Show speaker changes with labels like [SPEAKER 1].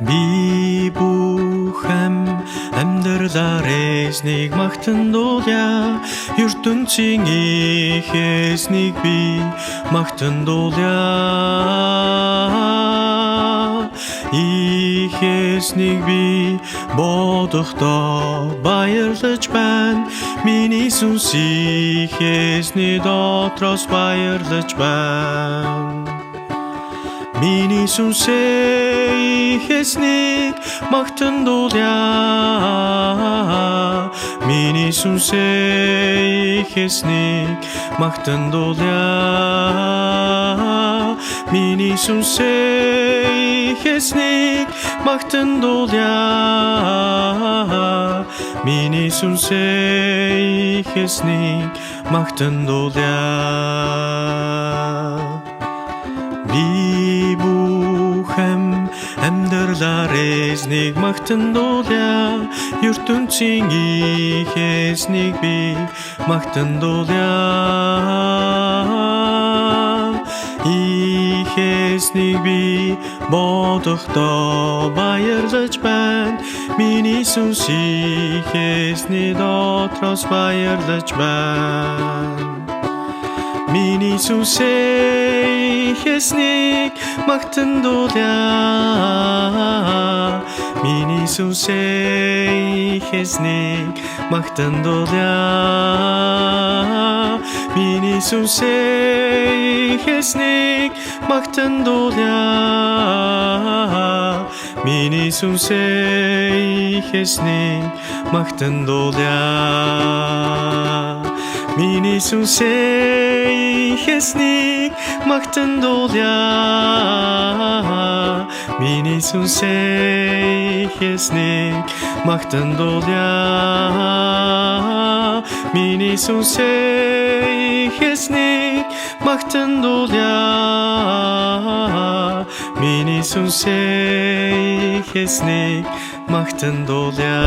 [SPEAKER 1] Би бүхэм амьдралаар эзнийг магтандуулъя. ертөнцийн их эзнийг би магтандуулъя. Их эзнийг би бодохдоо баярлаж байна. Миний сүнс их эзний дотроос баярлаж байна. Миний сүнс их эзнийг магтандуулъя. Миний сүнс их эзнийг магтандуулъя. Миний сүнс их эзнийг магтандуулъя. Миний сүнс их эзнийг магтандуулъя. Би бүхэм амьдралаар эзнийг магтандуулъя. ертөнцийн их эзнийг би магтандуулъя. Их эзнийг би бодохдоо баярлаж байна. Миний сүнс их эзний дотроос баярлаж байна. Миний сүнс их эзнийг магтандуулъя. Миний сүнс их эзнийг магтандуулъя. Миний сүнс их эзнийг магтандуулъя. Миний сүнс их эзнийг магтандуулъя. Миний сүнс их эзнийг магтандуулъя. Миний сүнс их эзнийг магтандуулъя. Миний сүнс их эзнийг магтандуулъя. Миний сүнс их эзнийг магтандуулъя.